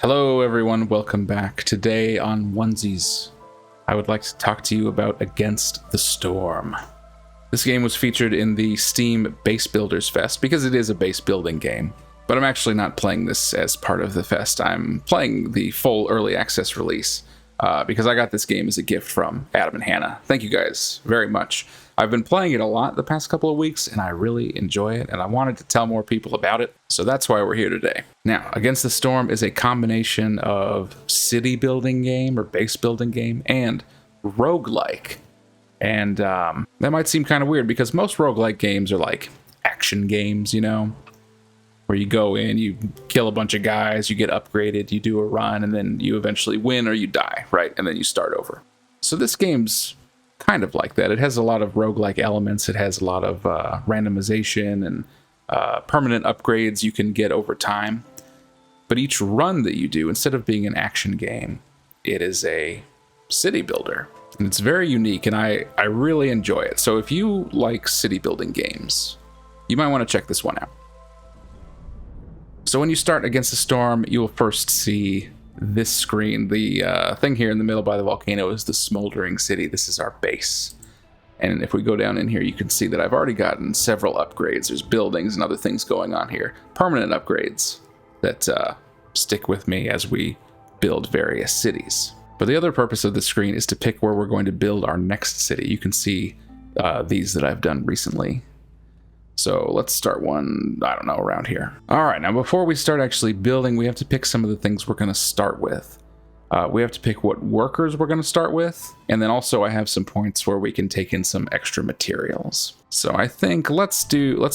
Hello everyone, welcome back. Today on Onesies, I would like to talk to you about Against the Storm. This game was featured in the Steam Base Builders Fest because it is a base building game, but I'm actually not playing this as part of the fest. I'm playing the full early access release because I got this game as a gift from Adam and Hannah. Thank you guys very much. I've been playing it a lot the past couple of weeks, and I really enjoy it, and I wanted to tell more people about it, so that's why we're here today. Now, Against the Storm is a combination of city building game or base building game and roguelike. And that might seem kind of weird because most roguelike games are like action games, you know, where you go in, you kill a bunch of guys, you get upgraded, you do a run, and then you eventually win or you die, right? And then you start over. So this game's kind of like that. It has a lot of roguelike elements. It has a lot of randomization and permanent upgrades you can get over time. But each run that you do, instead of being an action game, it is a city builder. And it's very unique, and I really enjoy it. So if you like city building games, you might want to check this one out. So when you start Against the Storm, you will first see this screen. The thing here in the middle by the volcano is the smoldering city. This is our base. And if we go down in here, you can see that I've already gotten several upgrades. There's buildings and other things going on here. Permanent upgrades that stick with me as we build various cities. But the other purpose of the screen is to pick where we're going to build our next city. You can see these that I've done recently. So let's start one, I don't know, around here. All right, now before we start actually building, we have to pick some of the things we're going to start with. We have to pick what workers we're going to start with, and then also I have some points where we can take in some extra materials. So I think let's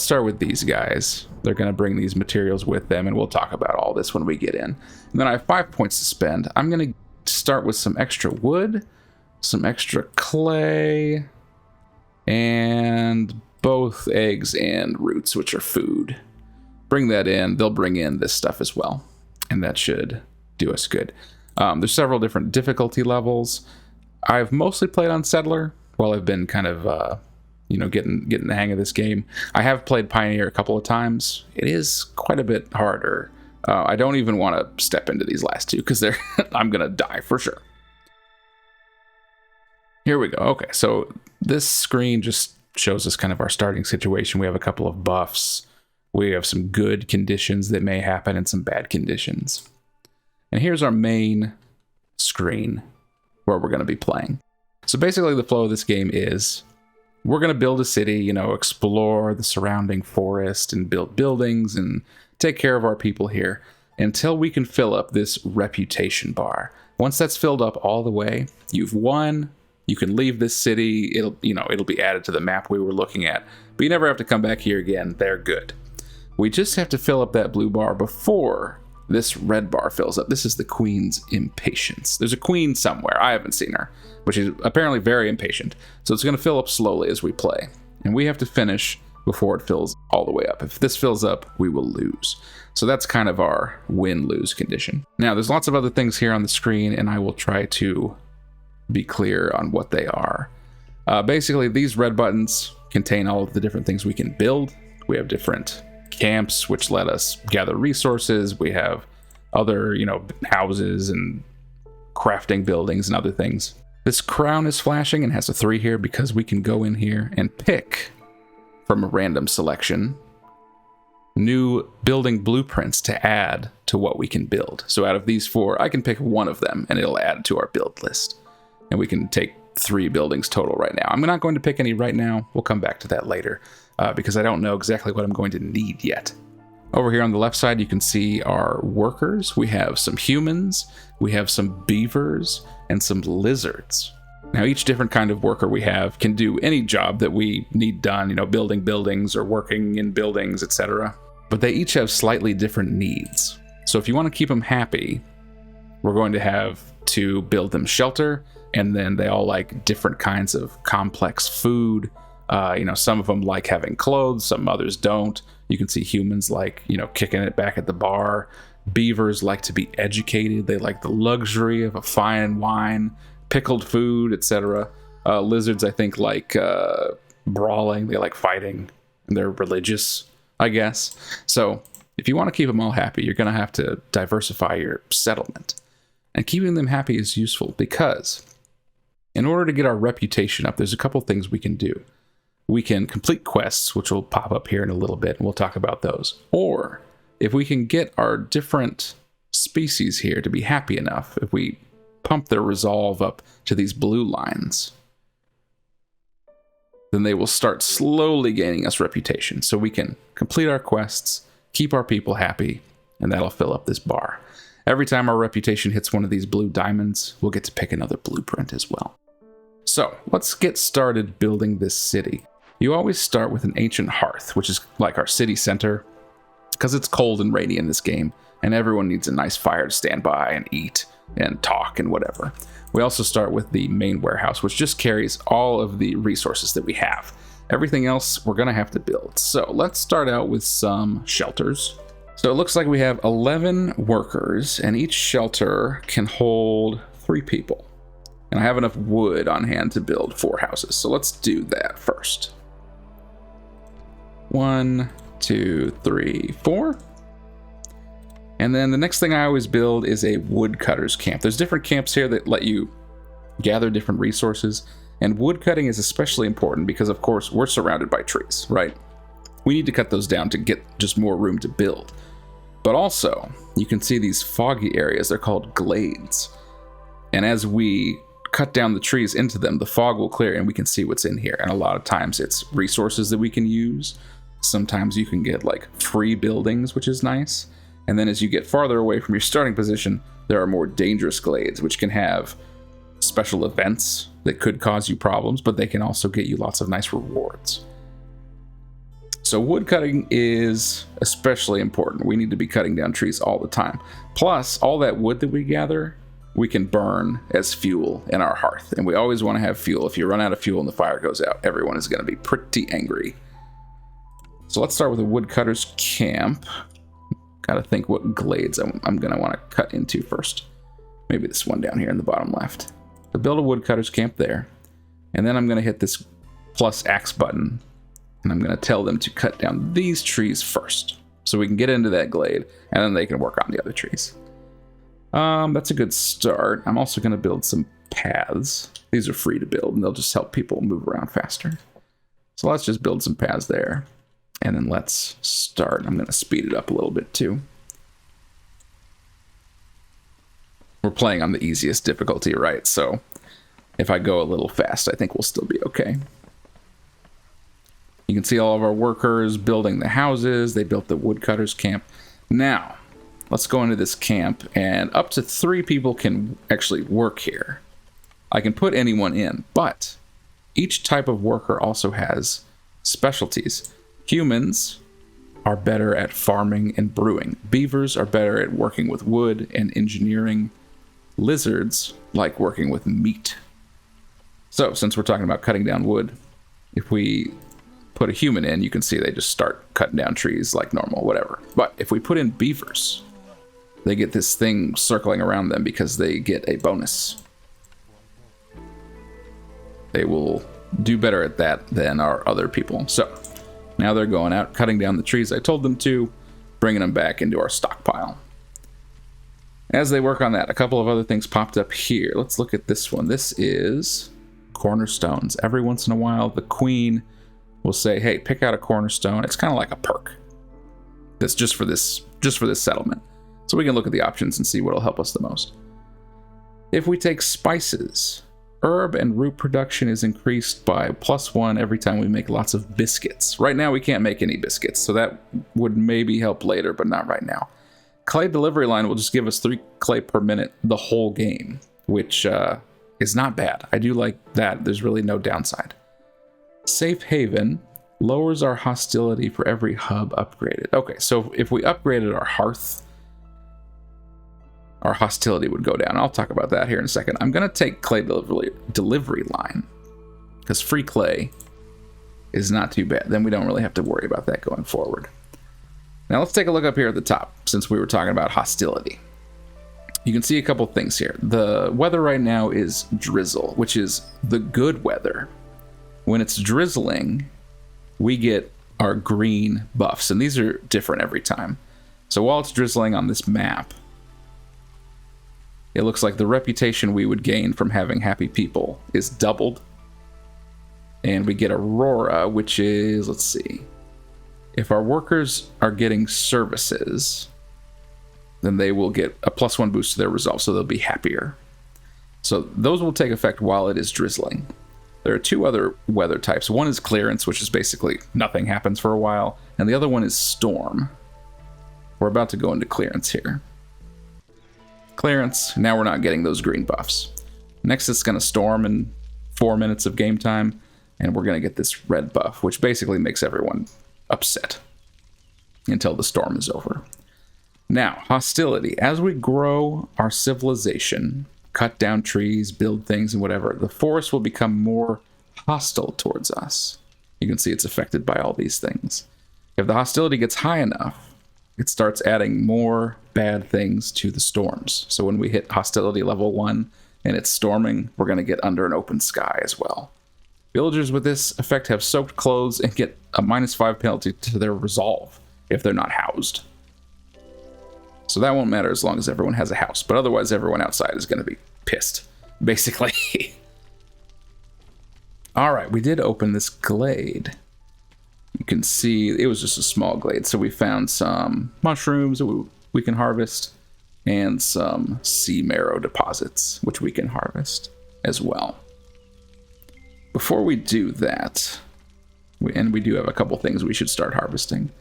start with these guys. They're going to bring these materials with them, and we'll talk about all this when we get in. And then I have 5 points to spend. I'm going to start with some extra wood, some extra clay, and both eggs and roots, which are food. Bring that in. They'll bring in this stuff as well, and that should do us good. There's several different difficulty levels. I've mostly played on Settler while I've been kind of getting the hang of this game. I have played Pioneer a couple of times. It is quite a bit harder. I don't even want to step into these last two because I'm gonna die for sure. Here we go. Okay, so this screen just shows us kind of our starting situation. We have a couple of buffs. We have some good conditions that may happen and some bad conditions. And here's our main screen where we're going to be playing. So basically the flow of this game is we're going to build a city, explore the surrounding forest and build buildings and take care of our people here until we can fill up this reputation bar. Once that's filled up all the way, you've won. You can leave this city. It'll be added to the map we were looking at, but you never have to come back here again. They're good. We just have to fill up that blue bar before this red bar fills up. This is the Queen's impatience. There's a queen somewhere. I haven't seen her, but she's apparently very impatient. So it's going to fill up slowly as we play, and we have to finish before it fills all the way up. If this fills up, we will lose. So that's kind of our win-lose condition. Now, there's lots of other things here on the screen, and I will try to be clear on what they are. Basically, these red buttons contain all of the different things we can build. We have different camps, which let us gather resources. We have other, houses and crafting buildings and other things. This crown is flashing and has a 3 here because we can go in here and pick from a random selection new building blueprints to add to what we can build. So out of these 4, I can pick one of them and it'll add to our build list. And we can take 3 buildings total right now. I'm not going to pick any right now. We'll come back to that later because I don't know exactly what I'm going to need yet. Over here on the left side, you can see our workers. We have some humans, we have some beavers, and some lizards. Now, each different kind of worker we have can do any job that we need done, building buildings or working in buildings, etc. But they each have slightly different needs. So if you want to keep them happy, we're going to have to build them shelter, and then they all like different kinds of complex food. Some of them like having clothes, some others don't. You can see humans like, kicking it back at the bar. Beavers like to be educated. They like the luxury of a fine wine, pickled food, etc. Lizards, I think, like brawling. They like fighting, and they're religious, I guess. So if you want to keep them all happy, you're going to have to diversify your settlement. And keeping them happy is useful because in order to get our reputation up, there's a couple things we can do. We can complete quests, which will pop up here in a little bit, and we'll talk about those. Or if we can get our different species here to be happy enough, if we pump their resolve up to these blue lines, then they will start slowly gaining us reputation. So we can complete our quests, keep our people happy, and that'll fill up this bar. Every time our reputation hits one of these blue diamonds, we'll get to pick another blueprint as well. So let's get started building this city. You always start with an ancient hearth, which is like our city center, because it's cold and rainy in this game, and everyone needs a nice fire to stand by and eat and talk and whatever. We also start with the main warehouse, which just carries all of the resources that we have. Everything else we're going to have to build. So let's start out with some shelters. So it looks like we have 11 workers, and each shelter can hold 3 people. And I have enough wood on hand to build 4 houses. So let's do that first. 1, 2, 3, 4. And then the next thing I always build is a woodcutters camp. There's different camps here that let you gather different resources. And woodcutting is especially important because, of course, we're surrounded by trees, right? We need to cut those down to get just more room to build. But also, you can see these foggy areas. They're called glades. And as we cut down the trees into them, the fog will clear and we can see what's in here. And a lot of times it's resources that we can use. Sometimes you can get like free buildings, which is nice. And then as you get farther away from your starting position, there are more dangerous glades, which can have special events that could cause you problems, but they can also get you lots of nice rewards. So wood cutting is especially important. We need to be cutting down trees all the time. Plus, all that wood that we gather, we can burn as fuel in our hearth. And we always want to have fuel. If you run out of fuel and the fire goes out, everyone is going to be pretty angry. So let's start with a woodcutter's camp. Got to think what glades I'm going to want to cut into first. Maybe this one down here in the bottom left. So build a woodcutter's camp there. And then I'm going to hit this plus axe button. And I'm going to tell them to cut down these trees first. So we can get into that glade. And then they can work on the other trees. That's a good start. I'm also going to build some paths. These are free to build. And they'll just help people move around faster. So let's just build some paths there. And then let's start. I'm going to speed it up a little bit too. We're playing on the easiest difficulty, right? So if I go a little fast, I think we'll still be okay. You can see all of our workers building the houses. They built the woodcutters camp. Now, let's go into this camp, and up to 3 people can actually work here. I can put anyone in, but each type of worker also has specialties. Humans are better at farming and brewing. Beavers are better at working with wood and engineering. Lizards like working with meat. So, since we're talking about cutting down wood, if we put a human in, you can see they just start cutting down trees like normal, whatever. But if we put in beavers, they get this thing circling around them because they get a bonus. They will do better at that than our other people. So, now they're going out, cutting down the trees I told them to, bringing them back into our stockpile. As they work on that, a couple of other things popped up here. Let's look at this one. This is cornerstones. Every once in a while, the queen will say, hey, pick out a cornerstone. It's kind of like a perk. That's just for this settlement. So we can look at the options and see what will help us the most. If we take spices, herb and root production is increased by +1 every time we make lots of biscuits. Right now we can't make any biscuits, so that would maybe help later, but not right now. Clay delivery line will just give us 3 clay per minute the whole game, which is not bad. I do like that. There's really no downside. Safe haven lowers our hostility for every hub upgraded. Okay, so if we upgraded our hearth, our hostility would go down. I'll talk about that here in a second. I'm going to take clay delivery line because free clay is not too bad. Then we don't really have to worry about that going forward. Now let's take a look up here at the top since we were talking about hostility. You can see a couple things here. The weather right now is drizzle, which is the good weather. When it's drizzling, we get our green buffs, and these are different every time. So while it's drizzling on this map, it looks like the reputation we would gain from having happy people is doubled. And we get Aurora, which is, let's see, if our workers are getting services, then they will get a +1 boost to their resolve, so they'll be happier. So those will take effect while it is drizzling. There are two other weather types. One is clearance, which is basically nothing happens for a while, and the other one is storm. We're about to go into clearance here. Clearance, now we're not getting those green buffs. Next it's going to storm in 4 minutes of game time, and we're going to get this red buff, which basically makes everyone upset until the storm is over. Now, hostility. As we grow our civilization, cut down trees, build things, and whatever, the forest will become more hostile towards us. You can see it's affected by all these things. If the hostility gets high enough, it starts adding more bad things to the storms. So when we hit hostility level 1 and it's storming, we're going to get under an open sky as well. Villagers with this effect have soaked clothes and get a -5 penalty to their resolve if they're not housed. So that won't matter as long as everyone has a house, but otherwise everyone outside is going to be pissed, basically. All right, we did open this glade. You can see it was just a small glade, so we found some mushrooms that we can harvest and some sea marrow deposits, which we can harvest as well. Before we do that, and we do have a couple things we should start harvesting.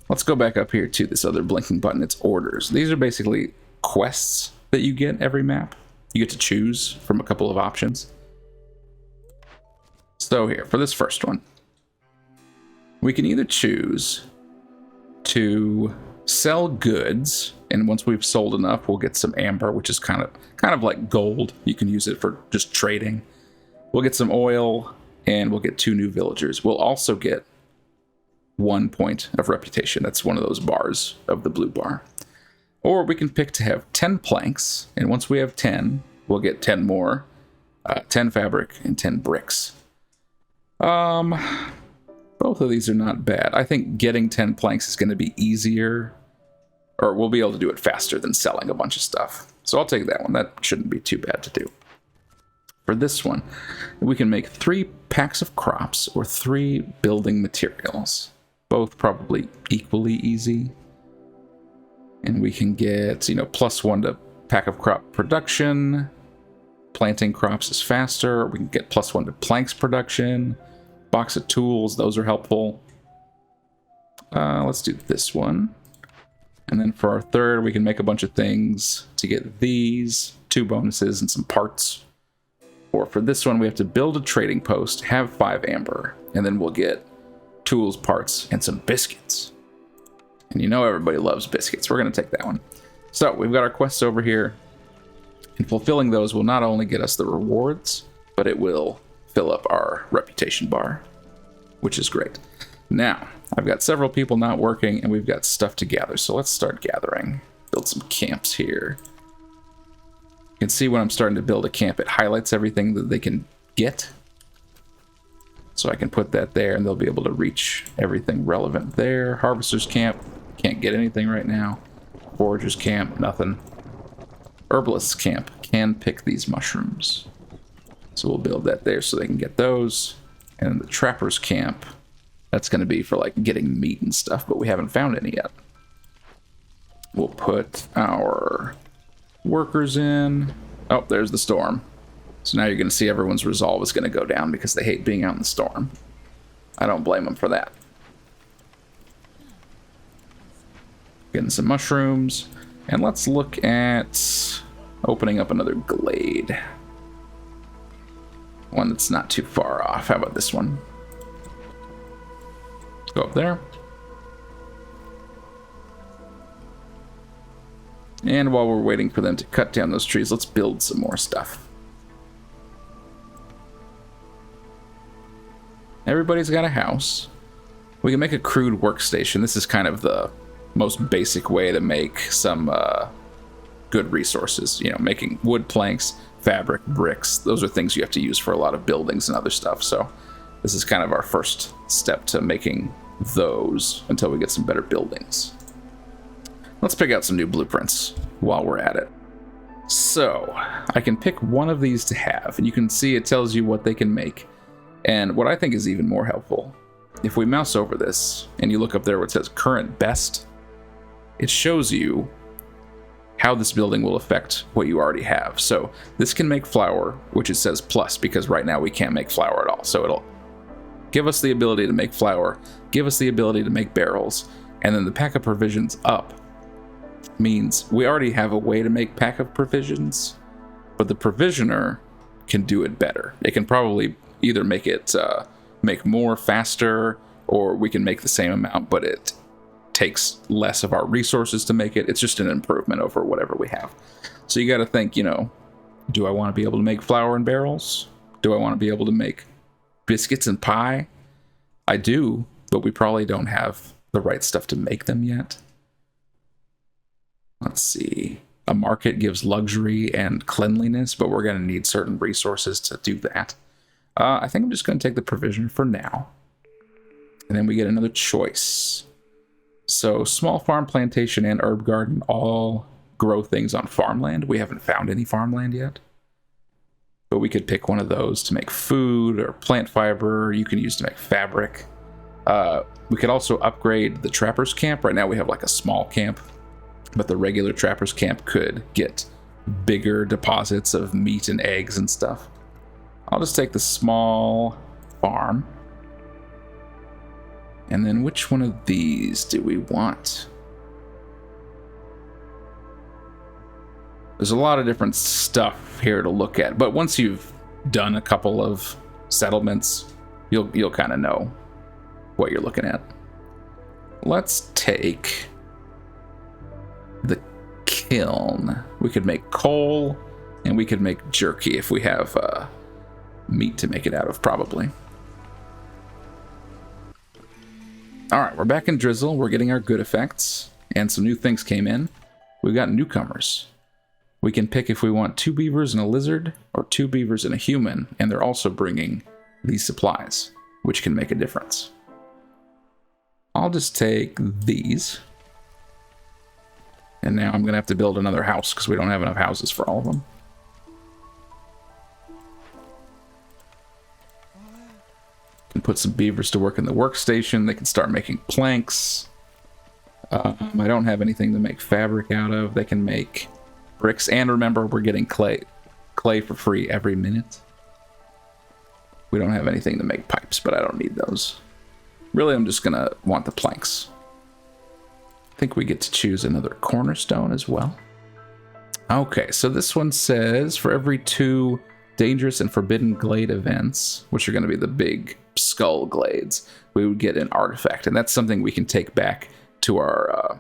Let's go back up here to this other blinking button. It's orders. These are basically quests that you get every map. You get to choose from a couple of options. So here, for this first one, we can either choose to sell goods, and once we've sold enough, we'll get some amber, which is kind of like gold. You can use it for just trading. We'll get some oil, and we'll get 2 new villagers. We'll also get 1 point of reputation. That's one of those bars of the blue bar. Or we can pick to have 10 planks, and once we have 10, we'll get 10 more, 10 fabric, and 10 bricks. Both of these are not bad. I think getting 10 planks is going to be easier, or we'll be able to do it faster than selling a bunch of stuff. So I'll take that one. That shouldn't be too bad to do. For this one, we can make 3 packs of crops or 3 building materials. Both probably equally easy. And we can get, +1 to pack of crop production. Planting crops is faster. We can get +1 to planks production. Box of tools, those are helpful. Let's do this one. And then for our third, we can make a bunch of things to get these 2 bonuses and some parts. Or for this one, we have to build a trading post, have 5 amber, and then we'll get tools, parts, and some biscuits. And everybody loves biscuits. We're going to take that one. So we've got our quests over here. And fulfilling those will not only get us the rewards, but it will fill up our reputation bar, which is great. Now, I've got several people not working, and we've got stuff to gather. So let's start gathering. Build some camps here. You can see when I'm starting to build a camp, it highlights everything that they can get. So I can put that there, and they'll be able to reach everything relevant there. Harvester's camp, can't get anything right now. Forager's camp, nothing. Herbalist's camp, can pick these mushrooms. So we'll build that there so they can get those. And the trapper's camp, that's going to be for like getting meat and stuff, but we haven't found any yet. We'll put our workers in. Oh, there's the storm. So now you're going to see everyone's resolve is going to go down because they hate being out in the storm. I don't blame them for that. Getting some mushrooms. And let's look at opening up another glade. One that's not too far off. How about this one? Let's go up there. And while we're waiting for them to cut down those trees, let's build some more stuff. Everybody's got a house. We can make a crude workstation. This is kind of the most basic way to make some good resources. Making wood planks, fabric, bricks. Those are things you have to use for a lot of buildings and other stuff. So this is kind of our first step to making those until we get some better buildings. let's pick out some new blueprints while we're at it. So I can pick one of these to have, and you can see it tells you what they can make. And what I think is even more helpful, if we mouse over this and you look up there where it says current best, it shows you how this building will affect what you already have. So this can make flour, which it says plus, because right now we can't make flour at all. So it'll give us the ability to make flour, give us the ability to make barrels, and then the pack of provisions up means we already have a way to make pack of provisions, but the provisioner can do it better. It can probably either make it make more faster, or we can make the same amount, but it takes less of our resources to make it. It's just an improvement over whatever we have. So you got to think, you know, do I want to be able to make flour and barrels? Do I want to be able to make biscuits and pie? I do, but we probably don't have the right stuff to make them yet. Let's see. A market gives luxury and cleanliness, but we're going to need certain resources to do that. I think I'm just going to take the provision for now. And then we get another choice. So small farm, plantation, and herb garden all grow things on farmland. We haven't found any farmland yet. But we could pick one of those to make food or plant fiber. You can use to make fabric. We could also upgrade the trapper's camp. Right now we have like a small camp, but the regular trapper's camp could get bigger deposits of meat and eggs and stuff. I'll just take the small farm. And then which one of these do we want? There's a lot of different stuff here to look at, but once you've done a couple of settlements, you'll kind of know what you're looking at. Let's take the kiln. We could make coal, and we could make jerky if we have meat to make it out of, probably. All right, we're back in Drizzle. We're getting our good effects, and some new things came in. We've got newcomers. We can pick if we want 2 beavers and a lizard, or 2 beavers and a human, and they're also bringing these supplies, which can make a difference. I'll just take these. And now I'm going to have to build another house because we don't have enough houses for all of them. Can put some beavers to work in the workstation. They can start making planks. I don't have anything to make fabric out of. They can make bricks. And remember, we're getting clay for free every minute. We don't have anything to make pipes, but I don't need those. Really, I'm just going to want the planks. I think we get to choose another cornerstone as well. Okay, so this one says for every 2 dangerous and forbidden glade events, which are going to be the big skull glades, we would get an artifact. And that's something we can take back to our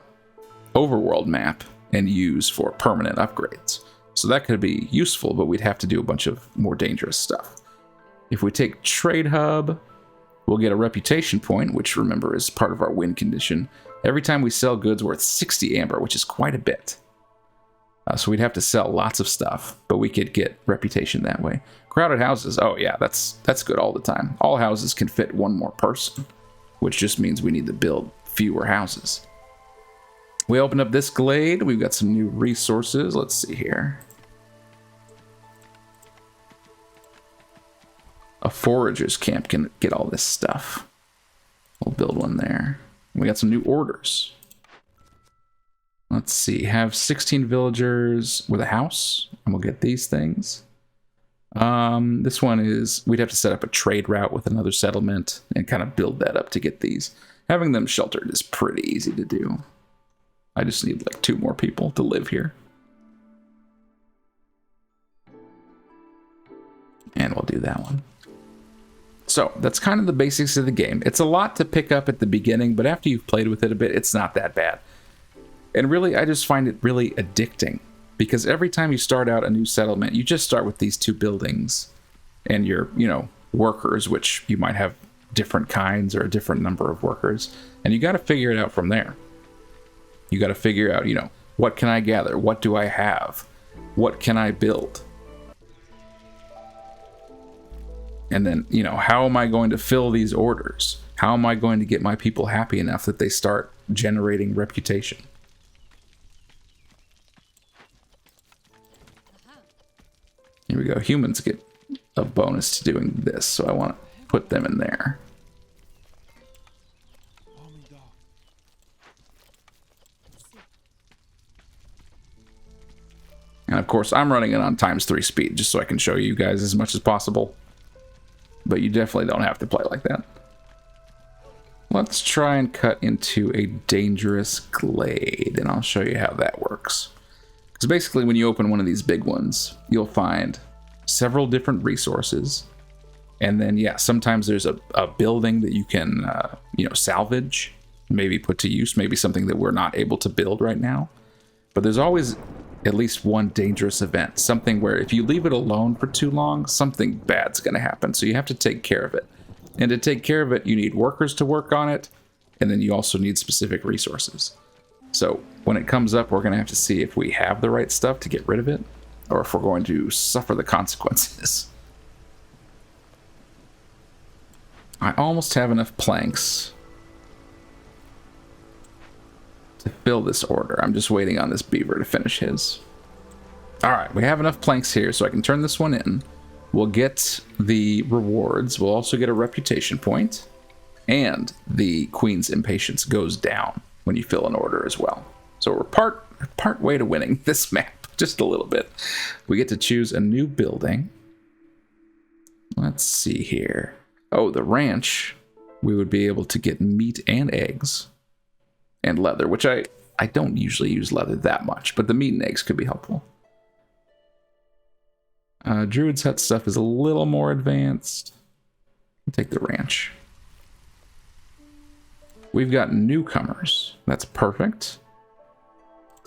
overworld map and use for permanent upgrades. So that could be useful, but we'd have to do a bunch of more dangerous stuff. If we take Trade Hub, we'll get a reputation point, which remember is part of our win condition. Every time we sell goods worth 60 amber, which is quite a bit. So we'd have to sell lots of stuff, but we could get reputation that way. Crowded houses, oh yeah, that's good all the time. All houses can fit 1 more person, which just means we need to build fewer houses. We open up this glade, we've got some new resources. Let's see here. A forager's camp can get all this stuff. We'll build one there. We got some new orders. Let's see, have 16 villagers with a house, and we'll get these things. This one is, we'd have to set up a trade route with another settlement and kind of build that up to get these. Having them sheltered is pretty easy to do. I just need like 2 more people to live here. And we'll do that one. So that's kind of the basics of the game. It's a lot to pick up at the beginning, but after you've played with it a bit, it's not that bad. And really, I just find it really addicting, because every time you start out a new settlement, you just start with these 2 buildings and your, workers, which you might have different kinds or a different number of workers, and you got to figure it out from there. You got to figure out, what can I gather? What do I have? What can I build? And then, how am I going to fill these orders? How am I going to get my people happy enough that they start generating reputation? Here we go. Humans get a bonus to doing this, so I want to put them in there. And of course, I'm running it on ×3 speed, just so I can show you guys as much as possible. But you definitely don't have to play like that. Let's try and cut into a dangerous glade, and I'll show you how that works. Because basically, when you open one of these big ones, you'll find several different resources. And then, yeah, sometimes there's a building that you can, salvage, maybe put to use, maybe something that we're not able to build right now. But there's always at least one dangerous event, something where if you leave it alone for too long, something bad's going to happen. So you have to take care of it. And to take care of it, you need workers to work on it, and then you also need specific resources. So when it comes up, we're going to have to see if we have the right stuff to get rid of it, or if we're going to suffer the consequences. I almost have enough planks to fill this order. I'm just waiting on this beaver to finish his. Alright, we have enough planks here, so I can turn this one in. We'll get the rewards. We'll also get a reputation point. And the Queen's Impatience goes down when you fill an order as well. So we're part way to winning this map. Just a little bit. We get to choose a new building. Let's see here. Oh, the ranch. We would be able to get meat and eggs. And leather, which I don't usually use leather that much. But the meat and eggs could be helpful. Druid's Hut stuff is a little more advanced. I'll take the ranch. We've got newcomers. That's perfect.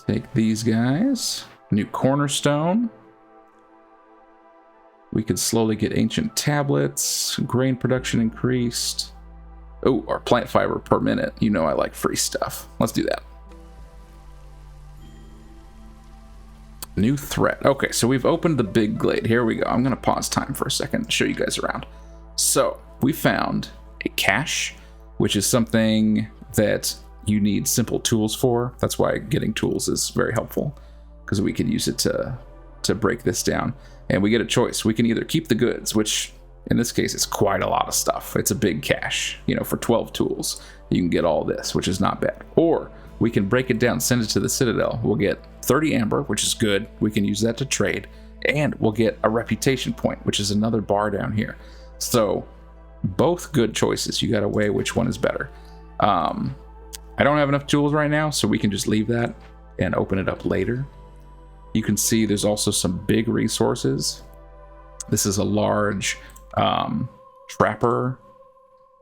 Take these guys. New cornerstone. We could slowly get ancient tablets. Grain production increased. Oh, our plant fiber per minute. You know I like free stuff. Let's do that. New threat. Okay, so we've opened the big glade. Here we go. I'm going to pause time for a second to show you guys around. So we found a cache, which is something that you need simple tools for. That's why getting tools is very helpful, because we can use it to break this down. And we get a choice. We can either keep the goods, which in this case is quite a lot of stuff. It's a big cache. For 12 tools, you can get all this, which is not bad. Or we can break it down, send it to the Citadel. We'll get 30 amber, which is good. We can use that to trade. And we'll get a reputation point, which is another bar down here. So both good choices. You got to weigh which one is better. I don't have enough tools right now, so we can just leave that and open it up later. You can see there's also some big resources. This is a large trapper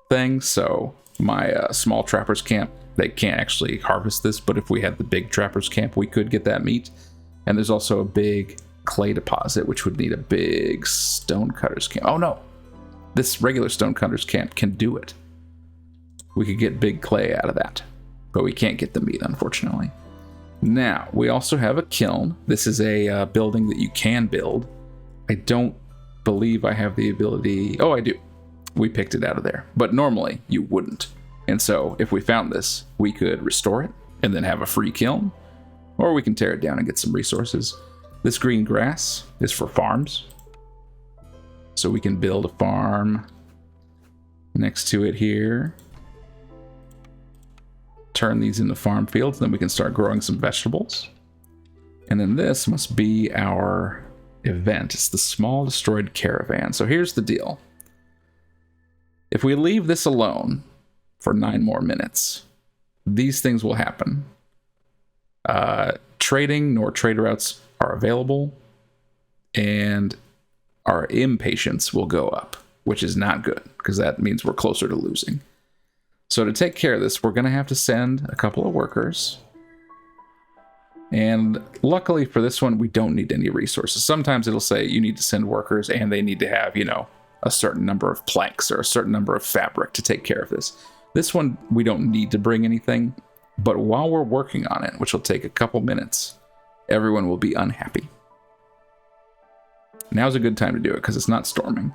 thing. So my small trappers camp, they can't actually harvest this, but if we had the big trappers camp, we could get that meat. And there's also a big clay deposit, which would need a big stone cutters camp. Oh no, this regular stone cutters camp can do it. We could get big clay out of that, but we can't get the meat, unfortunately. Now, we also have a kiln. This is a building that you can build. I don't believe I have the ability. Oh, I do. We picked it out of there, but normally you wouldn't. And so if we found this, we could restore it and then have a free kiln, or we can tear it down and get some resources. This green grass is for farms. So we can build a farm next to it here. Turn these into farm fields, then we can start growing some vegetables. And then this must be our event. It's the small destroyed caravan. So here's the deal. If we leave this alone for 9 more minutes, these things will happen. Trading nor trade routes are available, and our impatience will go up, which is not good, because that means we're closer to losing. So to take care of this, we're going to have to send a couple of workers. And luckily for this one, we don't need any resources. Sometimes it'll say you need to send workers and they need to have, a certain number of planks or a certain number of fabric to take care of this. This one, we don't need to bring anything. But while we're working on it, which will take a couple minutes, everyone will be unhappy. Now's a good time to do it because it's not storming.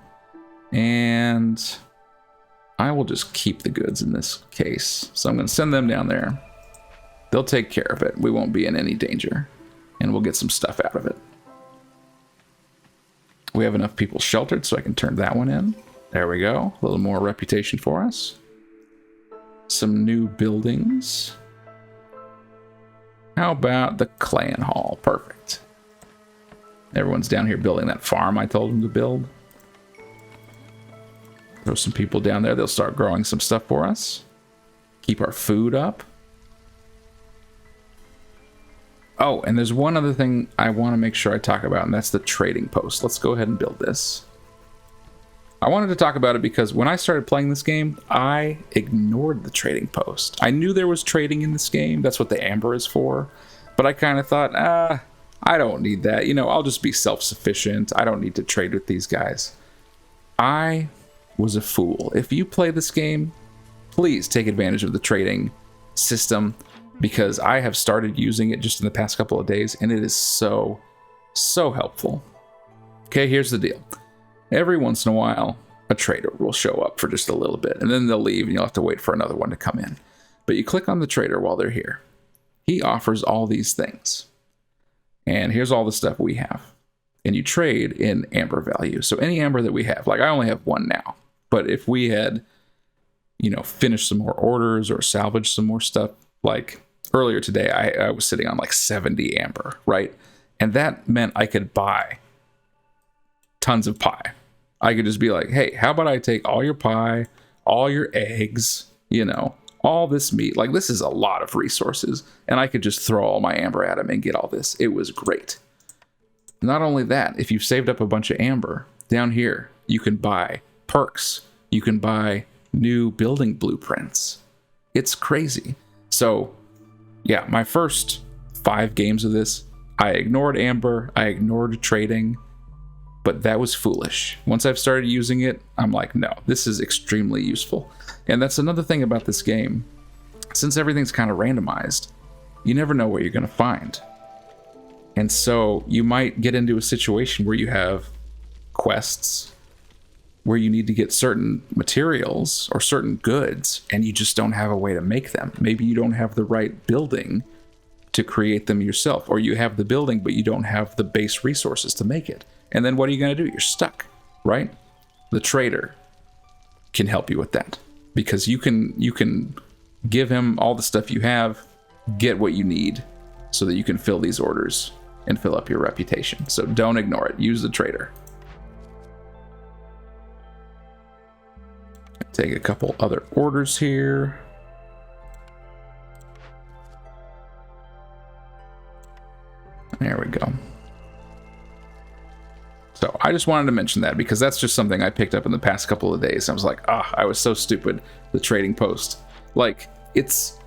And I will just keep the goods in this case. So I'm going to send them down there. They'll take care of it. We won't be in any danger. And we'll get some stuff out of it. We have enough people sheltered, so I can turn that one in. There we go. A little more reputation for us. Some new buildings. How about the clan hall? Perfect. Everyone's down here building that farm I told them to build. Throw some people down there. They'll start growing some stuff for us. Keep our food up. Oh, and there's one other thing I want to make sure I talk about, and that's the trading post. Let's go ahead and build this. I wanted to talk about it because when I started playing this game, I ignored the trading post. I knew there was trading in this game. That's what the amber is for. But I kind of thought, I don't need that. You know, I'll just be self-sufficient. I don't need to trade with these guys. I was a fool. If you play this game, please take advantage of the trading system, because I have started using it just in the past couple of days, and it is so helpful. Okay, here's the deal. Every once in a while, a trader will show up for just a little bit, and then they'll leave, and you'll have to wait for another one to come in. But you click on the trader while they're here. He offers all these things. And here's all the stuff we have. And you trade in amber value. So any amber that we have, like I only have one now, but if we had, you know, finished some more orders or salvaged some more stuff, like earlier today, I was sitting on like 70 amber, right? And that meant I could buy tons of pie. I could just be like, hey, how about I take all your pie, all your eggs, you know, all this meat. Like, this is a lot of resources. And I could just throw all my amber at him and get all this. It was great. Not only that, if you've saved up a bunch of amber, down here, you can buy perks. You can buy new building blueprints. It's crazy. So, yeah, my first 5 games of this, I ignored amber, I ignored trading, but that was foolish. Once I've started using it, I'm like, no, this is extremely useful. And that's another thing about this game. Since everything's kind of randomized, you never know what you're going to find. And so you might get into a situation where you have quests where you need to get certain materials or certain goods, and you just don't have a way to make them. Maybe you don't have the right building to create them yourself, or you have the building, but you don't have the base resources to make it. And then what are you going to do? You're stuck, right? The trader can help you with that, because you can give him all the stuff you have, get what you need, so that you can fill these orders and fill up your reputation. So don't ignore it. Use the trader. Take a couple other orders here. There we go. So I just wanted to mention that because that's just something I picked up in the past couple of days. I was like, I was so stupid. The trading post. Like, it's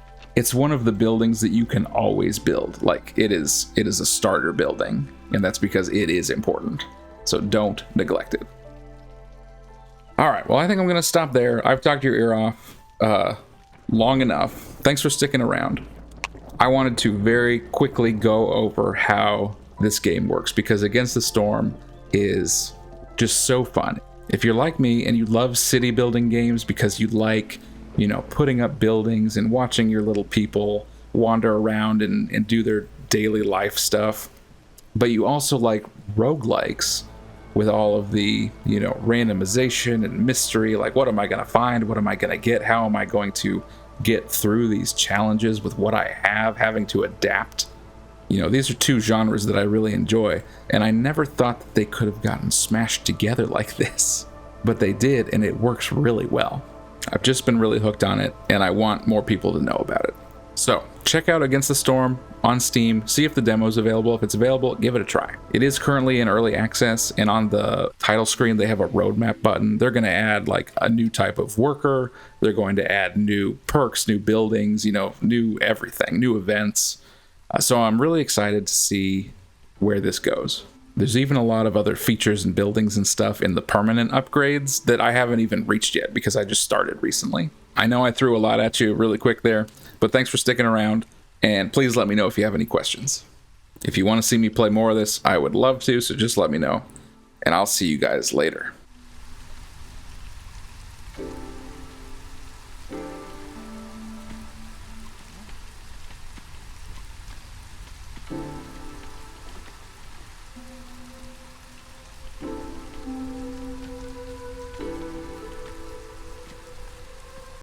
one of the buildings that you can always build. Like, it is a starter building, and that's because it is important. So don't neglect it. All right, well, I think I'm going to stop there. I've talked your ear off long enough. Thanks for sticking around. I wanted to very quickly go over how this game works, because Against the Storm is just so fun. If you're like me and you love city building games because you like, you know, putting up buildings and watching your little people wander around and do their daily life stuff, but you also like roguelikes with all of the, you know, randomization and mystery, like what am I going to find? What am I going to get? How am I going to get through these challenges with what I have, having to adapt? You know, these are two genres that I really enjoy, and I never thought that they could have gotten smashed together like this, but they did, and it works really well. I've just been really hooked on it, and I want more people to know about it. So check out Against the Storm on Steam, see if the demo is available. If it's available, give it a try. It is currently in early access, and on the title screen they have a roadmap button. They're going to add like a new type of worker. They're going to add new perks, new buildings, you know, new everything, new events. So I'm really excited to see where this goes. There's even a lot of other features and buildings and stuff in the permanent upgrades that I haven't even reached yet because I just started recently. I know I threw a lot at you really quick there, but thanks for sticking around, and please let me know if you have any questions. If you want to see me play more of this, I would love to, so just let me know, and I'll see you guys later.